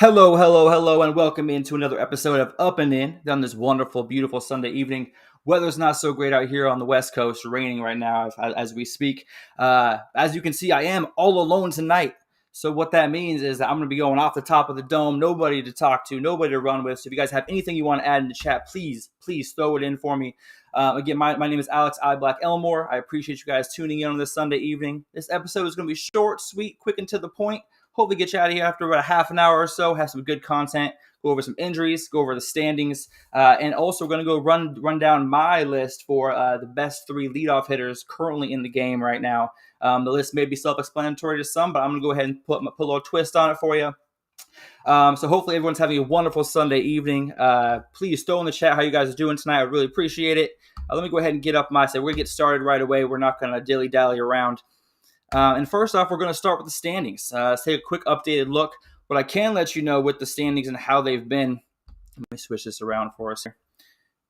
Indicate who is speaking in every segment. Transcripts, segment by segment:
Speaker 1: Hello, hello, hello, and welcome into another episode of Up and In on this wonderful, beautiful Sunday evening. Weather's not so great out here on the West Coast, raining right now as we speak. As you can see, I am all alone tonight. So what that means is that I'm going to be going off the top of the dome, nobody to talk to, nobody to run with. So if you guys have anything you want to add in the chat, please throw it in for me. Again, my name is Alex EyeBlack Elmore. I appreciate you guys tuning in on this Sunday evening. This episode is going to be short, sweet, quick, and to the point. Hopefully get you out of here after about a half an hour or so, have some good content, go over some injuries, go over the standings, and also we're going to go run down my list for the best three leadoff hitters currently in the game right now. The list may be self-explanatory to some, but I'm going to go ahead and put a little twist on it for you. So hopefully everyone's having a wonderful Sunday evening. Please throw in the chat how you guys are doing tonight. I really appreciate it. Let me go ahead and get up my side. We're going to get started right away. We're not going to dilly-dally around. And first off, we're going to start with the standings. Let's take a quick updated look. What I can let you know with the standings and how they've been. Let me switch this around for us here.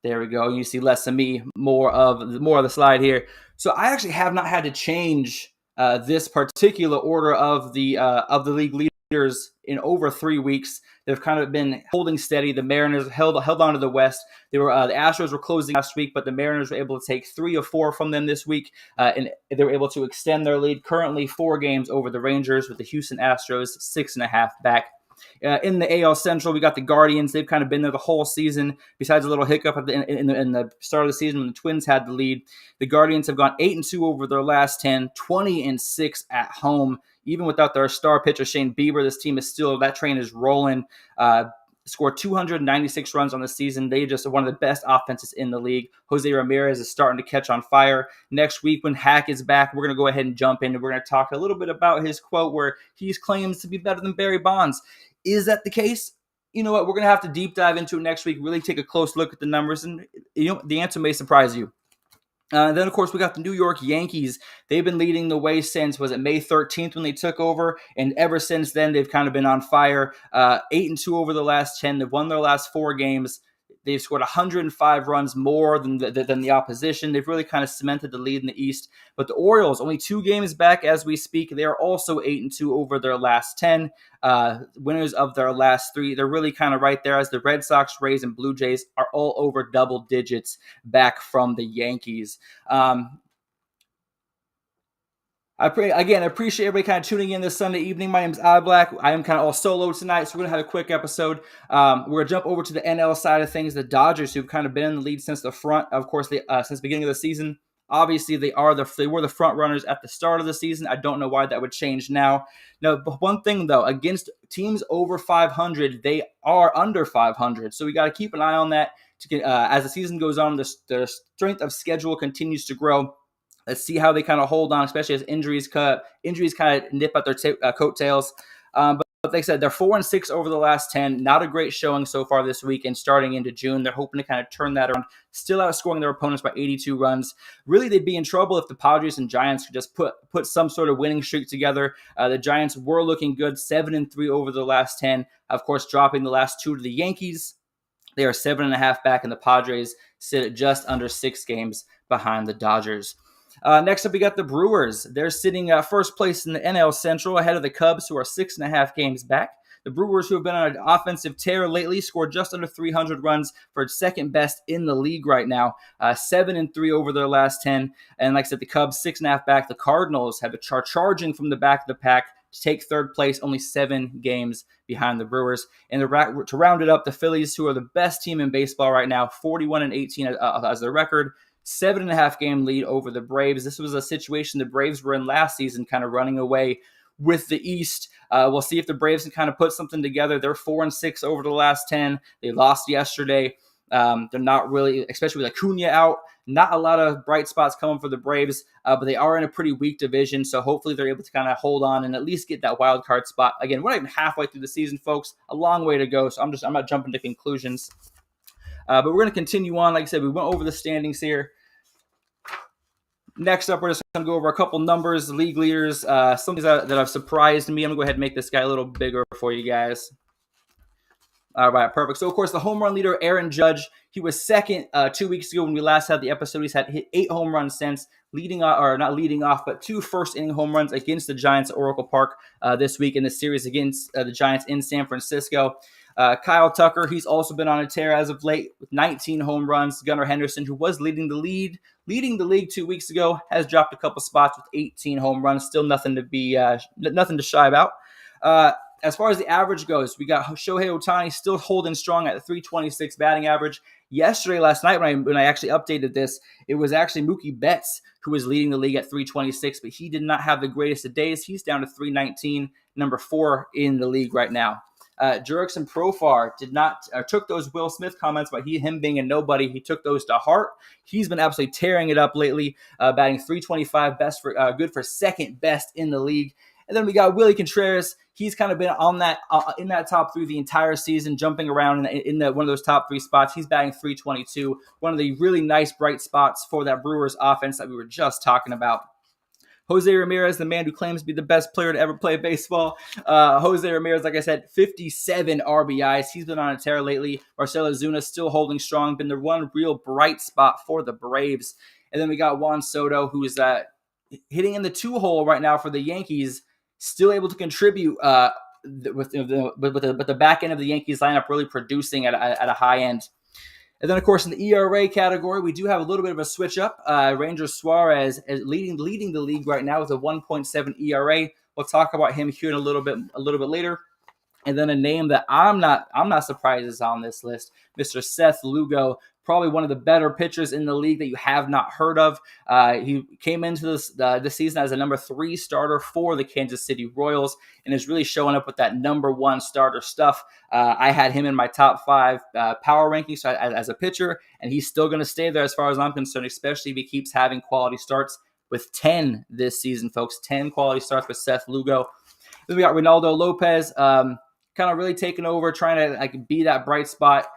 Speaker 1: There we go. You see less of me, more of the slide here. So I actually have not had to change this particular order of the league leaders in over 3 weeks. They've kind of been holding steady. The Mariners held on to the West. The Astros were closing last week, but the Mariners were able to take 3 of 4 from them this week, and they were able to extend their lead. Currently 4 games over the Rangers, with the Houston Astros 6.5 back. In the AL Central, we got the Guardians. They've kind of been there the whole season, besides a little hiccup in the start of the season when the Twins had the lead. The Guardians have gone 8-2 over their last 10, 20-6 at home. Even without their star pitcher, Shane Bieber, this team is still, that train is rolling. Scored 296 runs on the season. They just are one of the best offenses in the league. Jose Ramirez is starting to catch on fire. Next week, when Hack is back, we're going to go ahead and jump in, and we're going to talk a little bit about his quote where he claims to be better than Barry Bonds. Is that the case? You know what? We're going to have to deep dive into it next week, really take a close look at the numbers, and the answer may surprise you. Then, of course, we got the New York Yankees. They've been leading the way since, was it May 13th when they took over? And ever since then, they've kind of been on fire. 8-2 over the last 10. They've won their last 4 games. They've scored 105 runs more than the opposition. They've really kind of cemented the lead in the East. But the Orioles, only 2 games back as we speak. They are also 8-2 over their last 10. Winners of their last 3. They're really kind of right there, as the Red Sox, Rays, and Blue Jays are all over double digits back from the Yankees. I appreciate everybody kind of tuning in this Sunday evening. My name is EyeBlack. I am kind of all solo tonight, so we're going to have a quick episode. We're going to jump over to the NL side of things. The Dodgers, who've kind of been in the lead since the front, of course, since the beginning of the season. Obviously, they were the front runners at the start of the season. I don't know why that would change now. Now, one thing, though, against teams over 500, they are under 500. So we got to keep an eye on that. As the season goes on, the strength of schedule continues to grow. Let's see how they kind of hold on, especially as injuries kind of nip at their coattails. But like I said, they're 4-6 over the last 10. Not a great showing so far this week, and starting into June, they're hoping to kind of turn that around. Still outscoring their opponents by 82 runs. Really, they'd be in trouble if the Padres and Giants could just put some sort of winning streak together. The Giants were looking good, 7-3 over the last 10. Of course, dropping the last 2 to the Yankees. They are 7.5 back, and the Padres sit at just under 6 games behind the Dodgers. Next up, we got the Brewers. They're sitting first place in the NL Central, ahead of the Cubs, who are 6.5 games back. The Brewers, who have been on an offensive tear lately, scored just under 300 runs for second best in the league right now. 7-3 over their last 10. And like I said, the Cubs 6.5 back. The Cardinals have a charging from the back of the pack to take third place, only 7 games behind the Brewers. And to round it up, the Phillies, who are the best team in baseball right now, 41-18 as their record. 7.5 game lead over the Braves. This was a situation the Braves were in last season, kind of running away with the East. We'll see if the Braves can kind of put something together. They're 4-6 over the last 10. They lost yesterday. They're not really, especially with Acuna out, not a lot of bright spots coming for the Braves, but they are in a pretty weak division, so hopefully they're able to kind of hold on and at least get that wild card spot. Again, we're not even halfway through the season, folks. A long way to go, so I'm not jumping to conclusions. But we're going to continue on. Like I said, we went over the standings here. Next up, we're just going to go over a couple numbers, league leaders, some things that have surprised me. I'm going to go ahead and make this guy a little bigger for you guys. All right, perfect. So, of course, the home run leader, Aaron Judge, he was second 2 weeks ago when we last had the episode. He's had hit 8 home runs since, leading off, or not leading off, but 2 first-inning home runs against the Giants at Oracle Park this week in the series against the Giants in San Francisco. Kyle Tucker, he's also been on a tear as of late with 19 home runs. Gunnar Henderson, who was leading the league 2 weeks ago, has dropped a couple spots with 18 home runs. Still nothing to shy about. As far as the average goes, we got Shohei Ohtani still holding strong at the 326 batting average. Last night when I actually updated this, it was actually Mookie Betts who was leading the league at 326, but he did not have the greatest of days. He's down to 319, number 4 in the league right now. Jurickson Profar took those Will Smith comments about him being a nobody. He took those to heart. He's been absolutely tearing it up lately, batting 325, good for second best in the league. And then we got Willie Contreras. He's kind of been on that in that top 3 the entire season, jumping around in one of those top 3 spots. He's batting 322, one of the really nice bright spots for that Brewers offense that we were just talking about. Jose Ramirez, the man who claims to be the best player to ever play baseball. Jose Ramirez, like I said, 57 RBIs. He's been on a tear lately. Marcell Ozuna still holding strong, been the one real bright spot for the Braves. And then we got Juan Soto, who is hitting in the 2-hole right now for the Yankees, still able to contribute with the back end of the Yankees lineup really producing at a high end. And then, of course, in the ERA category, we do have a little bit of a switch up. Ranger Suarez is leading the league right now with a 1.7 ERA. We'll talk about him here in a little bit later. And then a name that I'm not surprised is on this list, Mr. Seth Lugo, probably one of the better pitchers in the league that you have not heard of. He came into this season as a number 3 starter for the Kansas City Royals and is really showing up with that number 1 starter stuff. I had him in my top 5 power rankings as a pitcher, and he's still going to stay there as far as I'm concerned, especially if he keeps having quality starts with 10 this season, folks. 10 quality starts with Seth Lugo. Then we got Reynaldo Lopez, kind of really taking over, trying to be that bright spot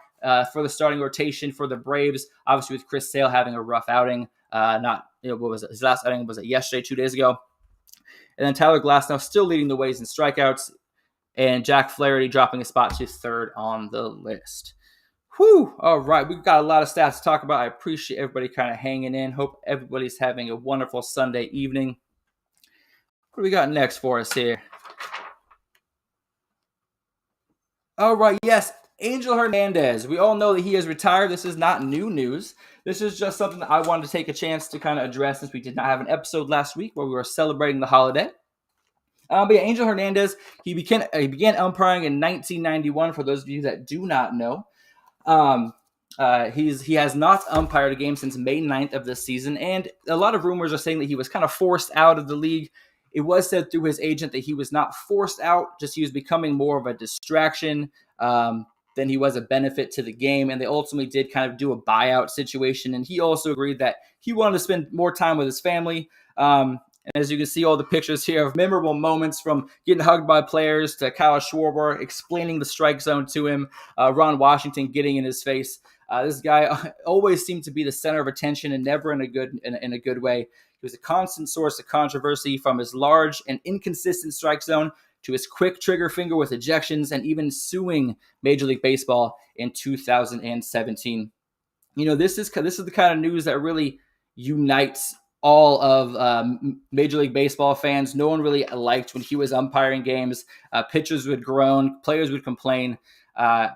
Speaker 1: for the starting rotation for the Braves. Obviously, with Chris Sale having a rough outing. What was it? His last outing was yesterday, 2 days ago. And then Tyler Glasnow still leading the ways in strikeouts, and Jack Flaherty dropping a spot to 3rd on the list. Whew! All right, we've got a lot of stats to talk about. I appreciate everybody kind of hanging in. Hope everybody's having a wonderful Sunday evening. What do we got next for us here? All right, yes, Angel Hernandez. We all know that he has retired. This is not new news. This is just something that I wanted to take a chance to kind of address since we did not have an episode last week where we were celebrating the holiday. But yeah, Angel Hernandez, he began umpiring in 1991, for those of you that do not know. He has not umpired a game since May 9th of this season, and a lot of rumors are saying that he was kind of forced out of the league. It was said through his agent that he was not forced out, just he was becoming more of a distraction than he was a benefit to the game, and they ultimately did kind of do a buyout situation, and he also agreed that he wanted to spend more time with his family. And as you can see, all the pictures here of memorable moments, from getting hugged by players to Kyle Schwarber explaining the strike zone to him, Ron Washington getting in his face. This guy always seemed to be the center of attention, and never in a good way. He was a constant source of controversy, from his large and inconsistent strike zone to his quick trigger finger with ejections, and even suing Major League Baseball in 2017. This is the kind of news that really unites all of Major League Baseball fans. No one really liked when he was umpiring games. Pitchers would groan, players would complain. I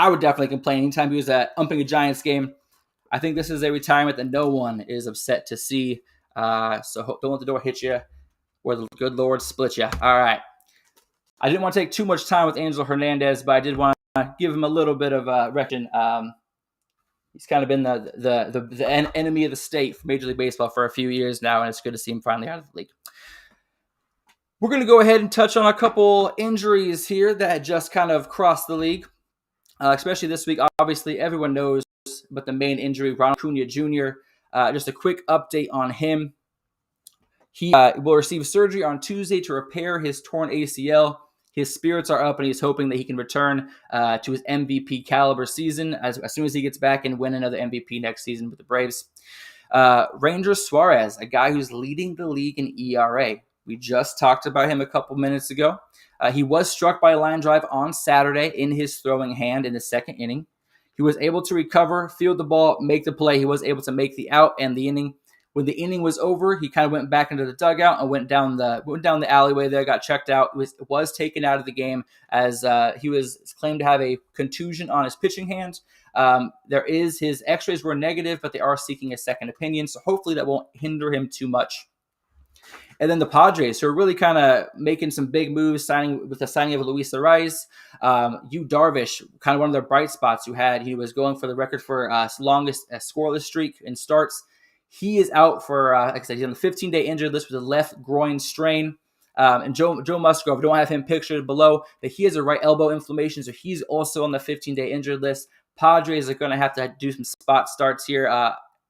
Speaker 1: would definitely complain anytime he was umping a Giants game. I think this is a retirement that no one is upset to see. So don't let the door hit you or the good Lord split you. All right. I didn't want to take too much time with Angel Hernandez, but I did want to give him a little bit of recognition. He's kind of been the enemy of the state for Major League Baseball for a few years now, and it's good to see him finally out of the league. We're going to go ahead and touch on a couple injuries here that just kind of crossed the league, especially this week. Obviously, everyone knows about the main injury, Ronald Acuna Jr. Just a quick update on him. He will receive surgery on Tuesday to repair his torn ACL. His spirits are up, and he's hoping that he can return to his MVP caliber season as soon as he gets back and win another MVP next season with the Braves. Ranger Suarez, a guy who's leading the league in ERA. We just talked about him a couple minutes ago. He was struck by a line drive on Saturday in his throwing hand in the second inning. He was able to recover, field the ball, make the play. He was able to make the out and the inning. When the inning was over, he kind of went back into the dugout and went down the alleyway there, got checked out, was taken out of the game as he was claimed to have a contusion on his pitching hand. His x-rays were negative, but they are seeking a second opinion, so hopefully that won't hinder him too much. And then the Padres, who are really kind of making some big moves, with the signing of Luis Arraez. Yu Darvish, kind of one of their bright spots, he was going for the record for longest scoreless streak in starts. He is out for, like I said, he's on the 15-day injured list with a left groin strain. And Joe Musgrove, don't have him pictured below, but he has a right elbow inflammation, so he's also on the 15-day injured list. Padres are going to have to do some spot starts here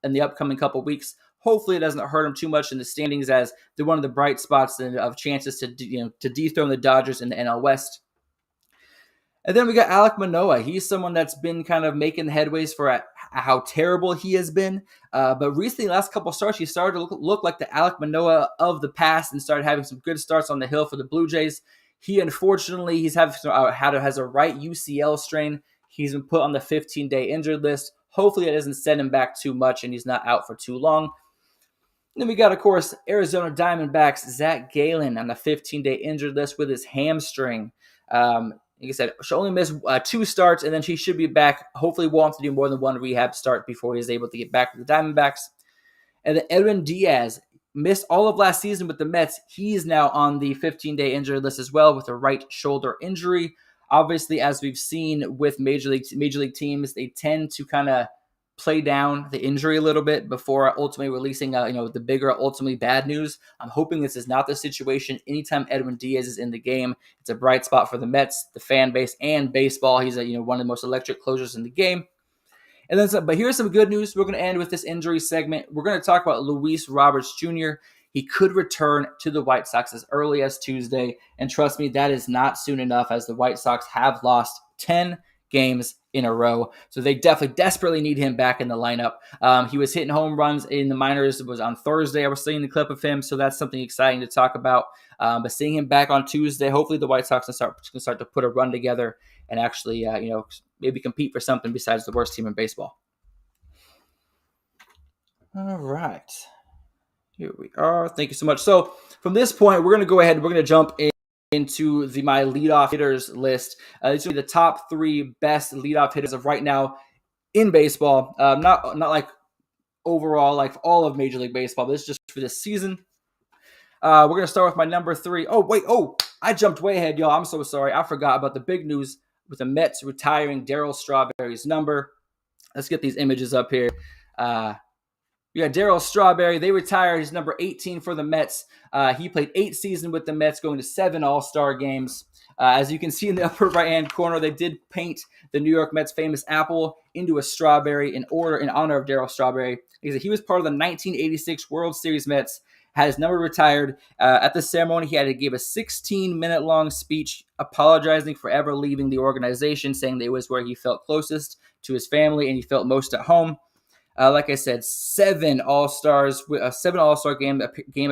Speaker 1: in the upcoming couple weeks. Hopefully it doesn't hurt them too much in the standings, as they're one of the bright spots of chances to dethrone the Dodgers in the NL West. And then we got Alek Manoah. He's someone that's been kind of making headways for how terrible he has been. But recently, last couple of starts, he started to look like the Alek Manoah of the past and started having some good starts on the hill for the Blue Jays. He, unfortunately, has a right UCL strain. He's been put on the 15-day injured list. Hopefully, it doesn't send him back too much and he's not out for too long. And then we got, of course, Arizona Diamondbacks' Zach Gallen on the 15-day injured list with his hamstring. Like I said, she'll only miss 2 starts, and then she should be back. Hopefully won't have to do more than 1 rehab start before he's able to get back to the Diamondbacks. And then Edwin Diaz missed all of last season with the Mets. He's now on the 15-day injured list as well with a right shoulder injury. Obviously, as we've seen with major league teams, they tend to kind of play down the injury a little bit before ultimately releasing the bigger, ultimately bad news. I'm hoping this is not the situation. Anytime Edwin Diaz is in the game, it's a bright spot for the Mets, the fan base, and baseball. He's one of the most electric closers in the game. And then, but here's some good news. We're going to end with this injury segment. We're going to talk about Luis Roberts Jr. He could return to the White Sox as early as Tuesday, and trust me, that is not soon enough, as the White Sox have lost 10 games in a row. So they desperately need him back in the lineup. He was hitting home runs in the minors. It was on Thursday. I was seeing the clip of him, so that's something exciting to talk about. But seeing him back on Tuesday, hopefully the White Sox can start to put a run together and actually, maybe compete for something besides the worst team in baseball. All right. Here we are. Thank you so much. So from this point, we're going to go ahead. We're going to jump into my leadoff hitters list. These are the top 3 best leadoff hitters of right now in baseball. Not like overall, like all of Major League Baseball, but this is just for this season. We're going to start with my number 3. I jumped way ahead, y'all. I'm so sorry. I forgot about the big news with the Mets retiring Darryl Strawberry's number. Let's get these images up here. We got Darryl Strawberry. They retired his number 18 for the Mets. He played 8 seasons with the Mets, going to 7 All-Star games. As you can see in the upper right-hand corner, they did paint the New York Mets' famous apple into a strawberry in honor of Darryl Strawberry. He was part of the 1986 World Series Mets, had his number retired. At the ceremony, he had to give a 16-minute-long speech apologizing for ever leaving the organization, saying that it was where he felt closest to his family and he felt most at home. Like I said, 7 All-Star game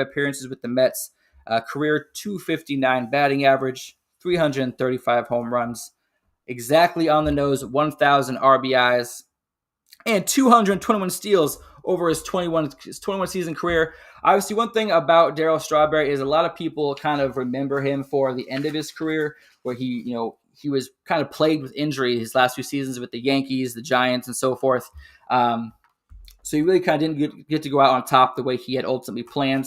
Speaker 1: appearances with the Mets, career .259 batting average, 335 home runs, exactly on the nose, 1,000 RBIs, and 221 steals over his 21 season career. Obviously, one thing about Darryl Strawberry is a lot of people kind of remember him for the end of his career, where he was kind of plagued with injury his last 2 seasons with the Yankees, the Giants, and so forth. So he really kind of didn't get to go out on top the way he had ultimately planned.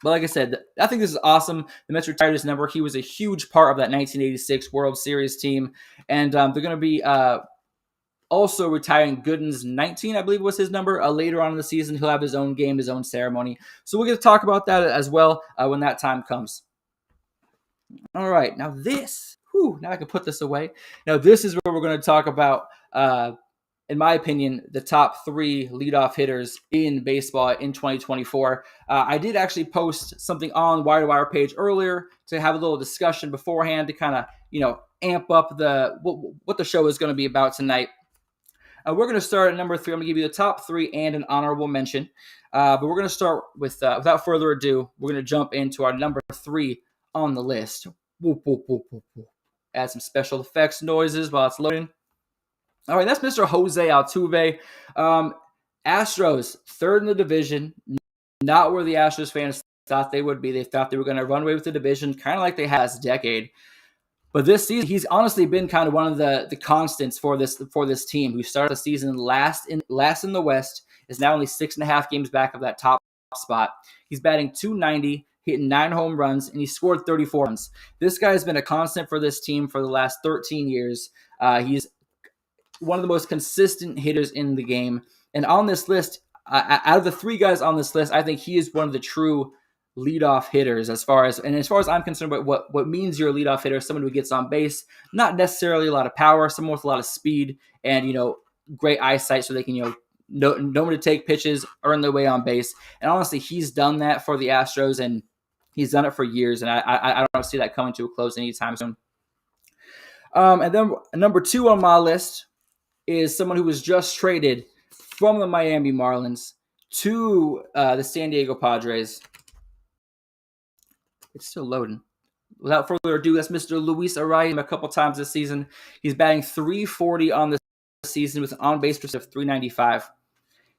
Speaker 1: But like I said, I think this is awesome. The Mets retired his number. He was a huge part of that 1986 World Series team. And they're going to be also retiring Gooden's 19, I believe was his number. Later on in the season, he'll have his own game, his own ceremony. So we're going to talk about that as well when that time comes. All right. Now now I can put this away. Now this is where we're going to talk about in my opinion, the top 3 leadoff hitters in baseball in 2024. I did actually post something on Wire to Wire page earlier to have a little discussion beforehand to kind of, amp up what the show is going to be about tonight. We're going to start at number 3. I'm going to give you the top 3 and an honorable mention. But we're going to start with, without further ado, we're going to jump into our number 3 on the list. Whoop, whoop, whoop, whoop, whoop. Add some special effects noises while it's loading. All right, that's Mr. Jose Altuve. Astros, 3rd in the division. Not where the Astros fans thought they would be. They thought they were going to run away with the division, kind of like they had last decade. But this season, he's honestly been kind of one of the constants for this team, who started the season last in the West, is now only 6.5 games back of that top spot. He's batting .290, hitting 9 home runs, and he scored 34 runs. This guy has been a constant for this team for the last 13 years. He's one of the most consistent hitters in the game. And on this list, out of the 3 guys on this list, I think he is one of the true leadoff hitters as far as I'm concerned. But what means you're a leadoff hitter? Someone who gets on base, not necessarily a lot of power, someone with a lot of speed and great eyesight, so they can know when to take pitches, earn their way on base. And honestly, he's done that for the Astros, and he's done it for years. And I don't see that coming to a close anytime soon. And then number 2 on my list is someone who was just traded from the Miami Marlins to the San Diego Padres. It's still loading. Without further ado, that's Mr. Luis Arraez a couple times this season. He's batting .340 on the season with an on-base percentage of .395.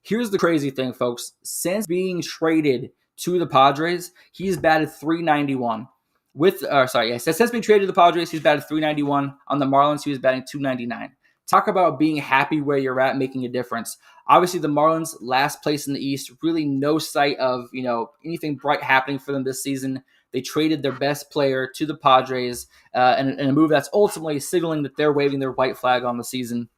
Speaker 1: Here's the crazy thing, folks. Since being traded to the Padres, he's batted .391. Since being traded to the Padres, he's batted .391. On the Marlins, he was batting .299. Talk about being happy where you're at, making a difference. Obviously, the Marlins, last place in the East, really no sight of anything bright happening for them this season. They traded their best player to the Padres in a move that's ultimately signaling that they're waving their white flag on the season.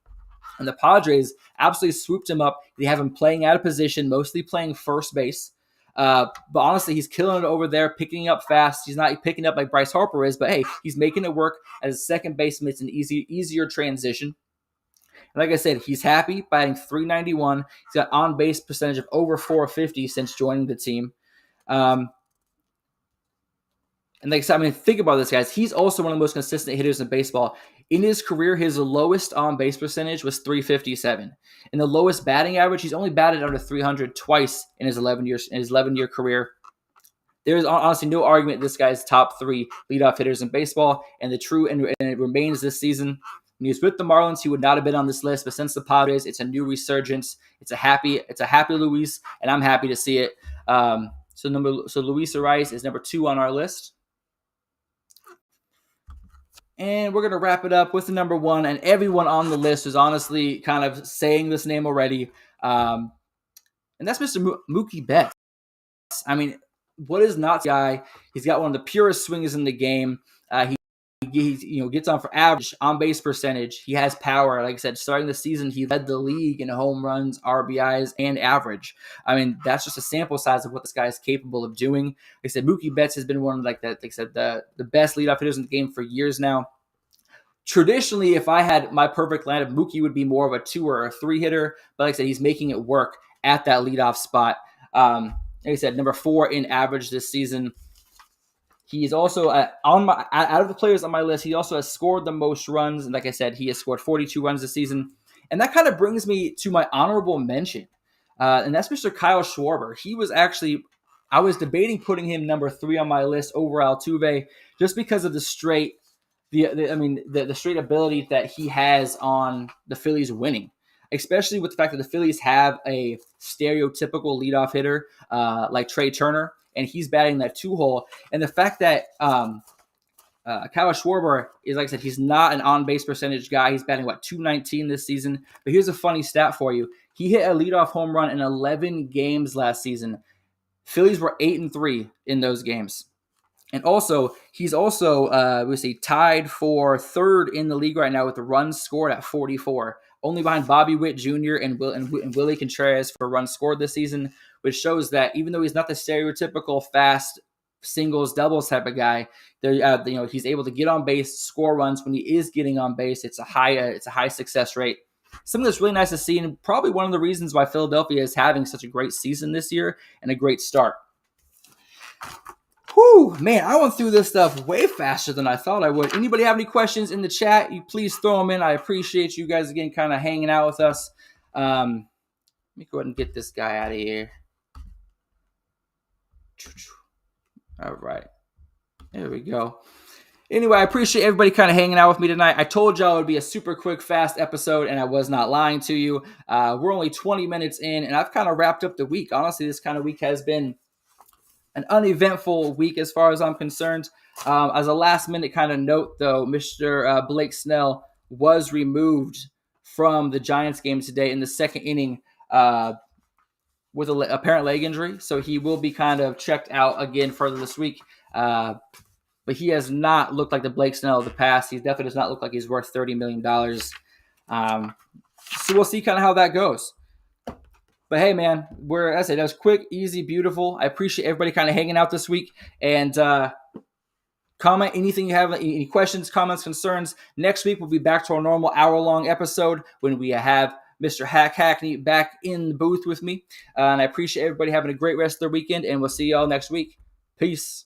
Speaker 1: And the Padres absolutely swooped him up. They have him playing out of position, mostly playing first base. But honestly, he's killing it over there, picking up fast. He's not picking up like Bryce Harper is, but hey, he's making it work as a second baseman. It's an easier transition. And like I said, he's happy, batting .391. He's got on-base percentage of over .450 since joining the team. And like I said, think about this, guys. He's also one of the most consistent hitters in baseball. In his career, his lowest on-base percentage was .357. In the lowest batting average, he's only batted under .300 twice in his 11-year career. There's honestly no argument this guy's top 3 leadoff hitters in baseball, and it remains this season. When he was with the Marlins, he would not have been on this list, but since the Padres, it's a new resurgence. It's a happy Luis, and I'm happy to see it. So Luis Arraez is number 2 on our list. And we're going to wrap it up with the number 1, and everyone on the list is honestly kind of saying this name already. And that's Mr. Mookie Betts. What is not the guy? He's got one of the purest swings in the game. He gets on for average on-base percentage. He has power. Like I said, starting the season, he led the league in home runs, RBIs, and average. That's just a sample size of what this guy is capable of doing. Like I said, Mookie Betts has been one of the best leadoff hitters in the game for years now. Traditionally, if I had my perfect lineup, Mookie would be more of a 2 or a 3 hitter. But like I said, he's making it work at that leadoff spot. Like I said, number 4 in average this season. He's also out of the players on my list, he also has scored the most runs. And like I said, he has scored 42 runs this season. And that kind of brings me to my honorable mention. And that's Mr. Kyle Schwarber. I was debating putting him number 3 on my list over Altuve just because of the straight ability that he has on the Phillies winning, especially with the fact that the Phillies have a stereotypical leadoff hitter like Trey Turner, and he's batting that 2-hole. And the fact that Kyle Schwarber is, like I said, he's not an on-base percentage guy. He's batting, .219 this season. But here's a funny stat for you. He hit a leadoff home run in 11 games last season. Phillies were 8-3 in those games. And also, he's tied for 3rd in the league right now with the runs scored at 44, only behind Bobby Witt Jr. and Willie Contreras for runs scored this season, which shows that even though he's not the stereotypical fast singles, doubles type of guy, he's able to get on base, score runs. When he is getting on base, it's a high success rate. Something that's really nice to see, and probably one of the reasons why Philadelphia is having such a great season this year and a great start. Whew, man, I went through this stuff way faster than I thought I would. Anybody have any questions in the chat? You please throw them in. I appreciate you guys again kind of hanging out with us. Let me go ahead and get this guy out of here. All right. There we go. Anyway, I appreciate everybody kind of hanging out with me tonight. I told y'all it would be a super quick, fast episode, and I was not lying to you. We're only 20 minutes in, and I've kind of wrapped up the week. Honestly, this kind of week has been an uneventful week as far as I'm concerned. As a last-minute kind of note, though, Mr. Blake Snell was removed from the Giants game today in the second inning with an apparent leg injury, so he will be kind of checked out again further this week. But he has not looked like the Blake Snell of the past. He definitely does not look like he's worth $30 million. So we'll see kind of how that goes. But hey, man, as I said, that was quick, easy, beautiful. I appreciate everybody kind of hanging out this week. And comment anything you have, any questions, comments, concerns. Next week, we'll be back to our normal hour-long episode when we have Mr. Hackney back in the booth with me. And I appreciate everybody having a great rest of their weekend, and we'll see y'all next week. Peace.